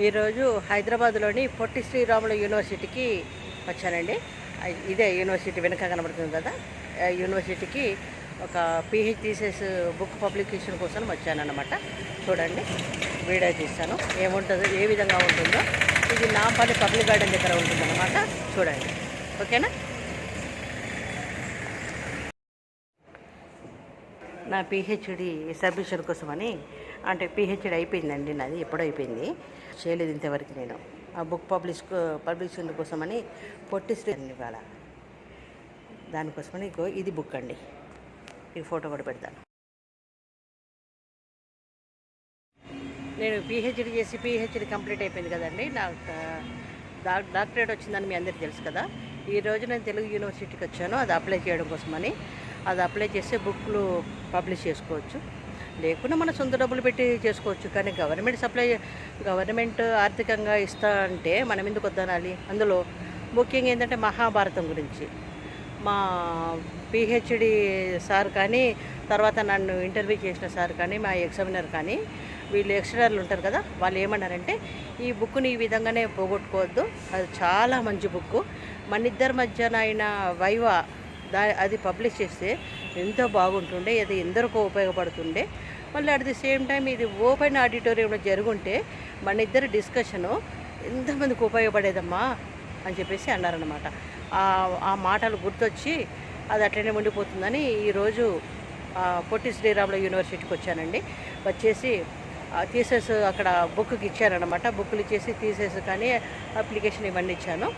ఈరోజు హైదరాబాద్లోని పొట్టి శ్రీరాములు యూనివర్సిటీకి వచ్చానండి. ఇదే యూనివర్సిటీ వెనక కనబడుతుంది కదా, యూనివర్సిటీకి ఒక పిహెచ్ థీసిస్ బుక్ పబ్లికేషన్ కోసం వచ్చానన్నమాట. చూడండి, వీడియో తీస్తాను ఏముంటుందో, ఏ విధంగా ఉంటుందో. ఇది నాంపల్లి పబ్లిక్ గార్డెన్ దగ్గర ఉంటుందన్నమాట. చూడండి, ఓకేనా. నా పిహెచ్డి సబ్మిషన్ కోసమని, అంటే పిహెచ్డి అయిపోయిందండి నాది, ఎప్పుడో అయిపోయింది, చేయలేదు ఇంతవరకు నేను. ఆ బుక్ పబ్లిషన్ కోసమని పొట్టి శ్రీ ఇవాళ దానికోసమని ఇది బుక్ అండి. ఈ ఫోటో కూడా పెడతాను. నేను పిహెచ్డి చేసి పిహెచ్డి కంప్లీట్ అయిపోయింది కదండి. నాకు డాక్టరేట్ వచ్చిందని మీ అందరికీ తెలుసు కదా. ఈరోజు నేను తెలుగు యూనివర్సిటీకి వచ్చాను, అది అప్లై చేయడం కోసమని. అది అప్లై చేస్తే బుక్లు పబ్లిష్ చేసుకోవచ్చు, లేకుండా మన సొంత డబ్బులు పెట్టి చేసుకోవచ్చు. కానీ గవర్నమెంట్ ఆర్థికంగా ఇస్తా అంటే మనం ఎందుకు వద్దనాలి. అందులో ముఖ్యంగా ఏంటంటే మహాభారతం గురించి మా పిహెచ్డి సార్ కానీ, తర్వాత నన్ను ఇంటర్వ్యూ చేసిన సార్ కానీ, మా ఎగ్జామినర్ కానీ, వీళ్ళు ఎక్స్టర్నర్లు ఉంటారు కదా, వాళ్ళు ఏమన్నారంటే ఈ బుక్ని ఈ విధంగానే పోగొట్టుకోవద్దు, అది చాలా మంచి బుక్, మన ఇద్దరి మధ్యన అయిన వైవా అది పబ్లిష్ చేస్తే ఎంతో బాగుంటుండే, అది ఎందరికో ఉపయోగపడుతుండే. మళ్ళీ అట్ ది సేమ్ టైం ఇది ఓపెన్ ఆడిటోరియంలో జరుగుంటే మన ఇద్దరు డిస్కషను ఎంతమందికి ఉపయోగపడేదమ్మా అని చెప్పేసి అన్నారన్నమాట. ఆ మాటలు గుర్తొచ్చి అది అట్లనే ఉండిపోతుందని ఈరోజు పొట్టి శ్రీరాములు యూనివర్సిటీకి వచ్చానండి. వచ్చేసి థీసిస్ అక్కడ బుక్కి ఇచ్చారనమాట. బుక్లు ఇచ్చేసి థీసిస్ కానీ అప్లికేషన్ ఇవన్నీ ఇచ్చాను.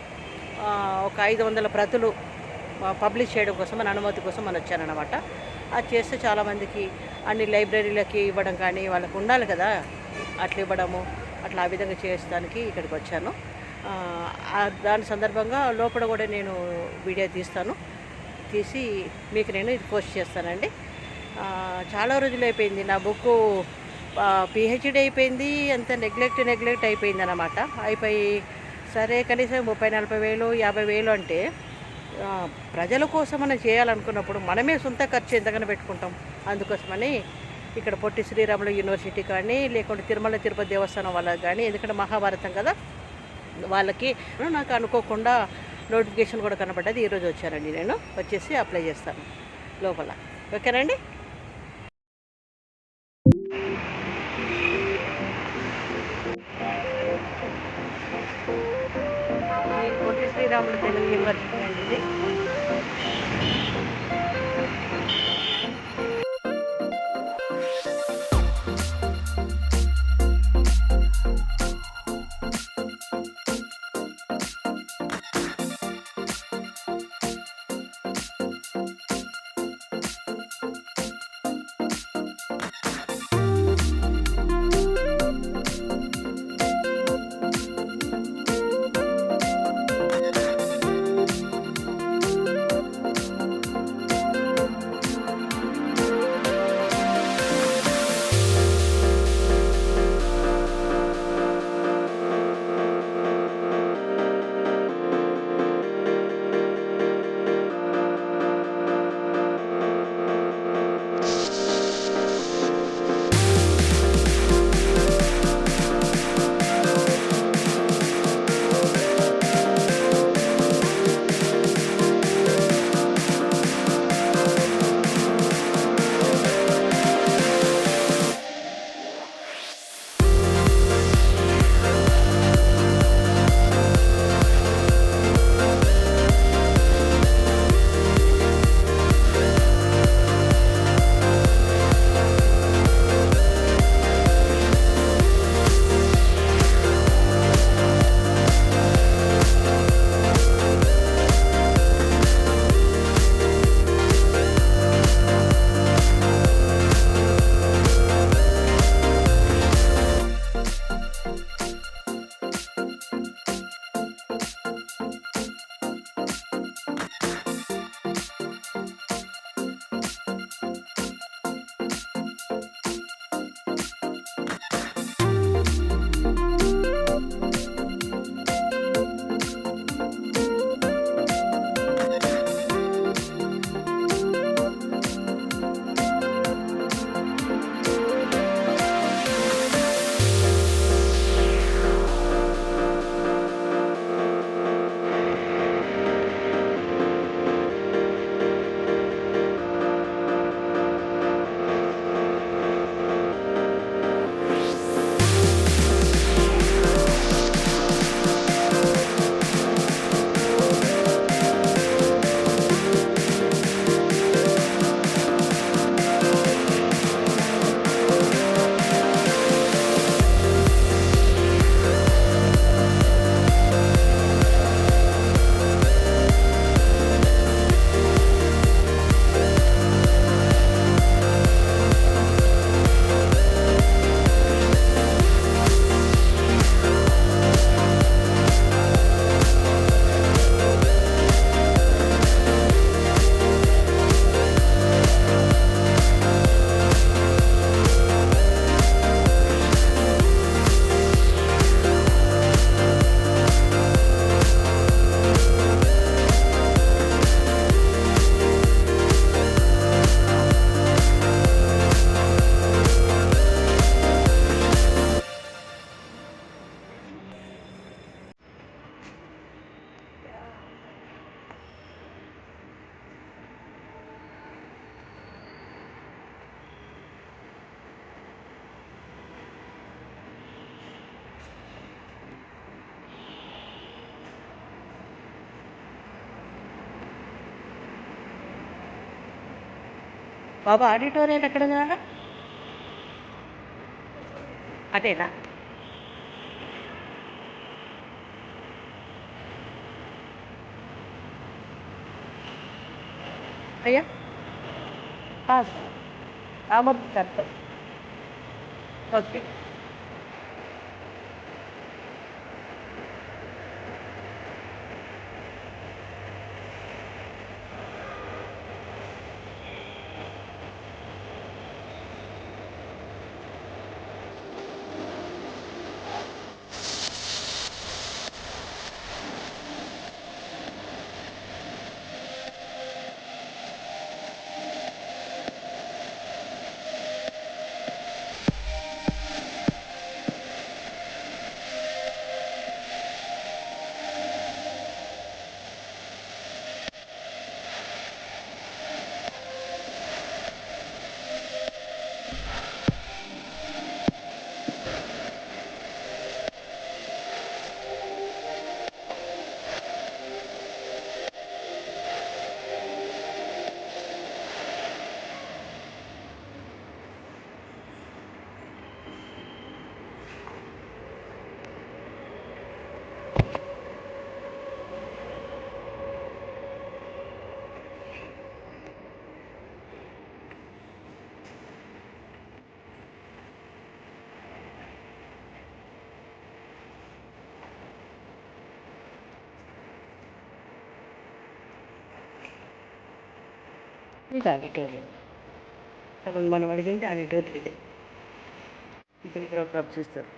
ఒక 500 ప్రతులు పబ్లిష్ చేయడం కోసం, మన అనుమతి కోసం అని వచ్చానమాట. అది చేస్తే చాలామందికి అన్ని లైబ్రరీలకి ఇవ్వడం కానీ, వాళ్ళకు ఉండాలి కదా, అట్లా ఇవ్వడము, అట్లా ఆ విధంగా చేయడానికి ఇక్కడికి వచ్చాను. దాని సందర్భంగా లోపల కూడా నేను వీడియో తీసి మీకు నేను ఇది పోస్ట్ చేస్తానండి. చాలా రోజులు అయిపోయింది నా బుక్ పిహెచ్డి అయిపోయింది, అంత నెగ్లెక్ట్ అయిపోయింది అన్నమాట. అయిపోయి సరే కనీసం 30-40 వేలు 50 వేలు అంటే ప్రజల కోసం మనం చేయాలనుకున్నప్పుడు మనమే సొంత ఖర్చు ఎంతగానో పెట్టుకుంటాం. అందుకోసమని ఇక్కడ పొట్టి శ్రీరాములు యూనివర్సిటీ కానీ, లేకుంటే తిరుమల తిరుపతి దేవస్థానం వాళ్ళకి కానీ, ఎందుకంటే మహాభారతం కదా వాళ్ళకి, నాకు అనుకోకుండా నోటిఫికేషన్ కూడా కనబడ్డది. ఈరోజు వచ్చానండి, నేను వచ్చేసి అప్లై చేస్తాను లోపల, ఓకేనండి. పొట్టి శ్రీరాములు తెలుగు యూనివర్సిటీ అండి ఇది. బాబా ఆడిటోరియం ఎక్కడుందా? అదేనా? అయ్యా కాదు, రామోజీ సార్. ఓకే. ఇది ఆడిటోరియం. అసలు మనం అడిగింది ఆడిటోరియం ఇది. ఇక్కడ ఒక కప్ చూస్తారు.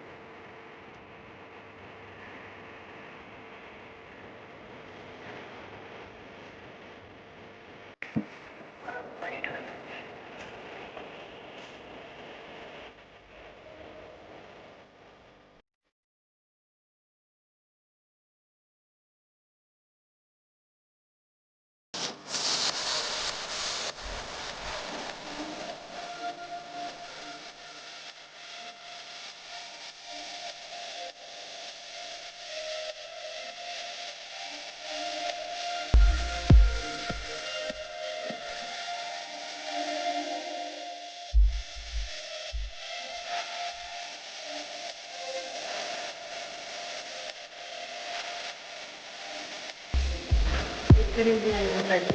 ఇక్కడ ఇది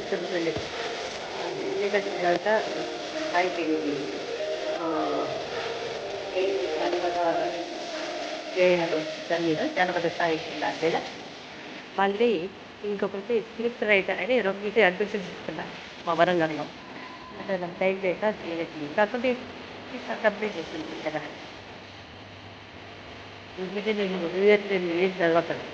తెలుసండి. ఇల్లు కట్టినాక ఆయనకి జనపద గేయాలు దాని మీద జనపద సాహిత్యం దాని మీద మళ్ళీ ఇంకొకటి స్క్రిప్ట్ రైటర్ అని రెండింటి అడ్మిషన్ తీసుకున్నాను మా వరంగల్లో. అంటే నాకు టైం లేక చేయలేదు. కాకపోతే కంప్లీట్ చేసింది కదా. ఇంటికి నేను ఏం చదవకండి.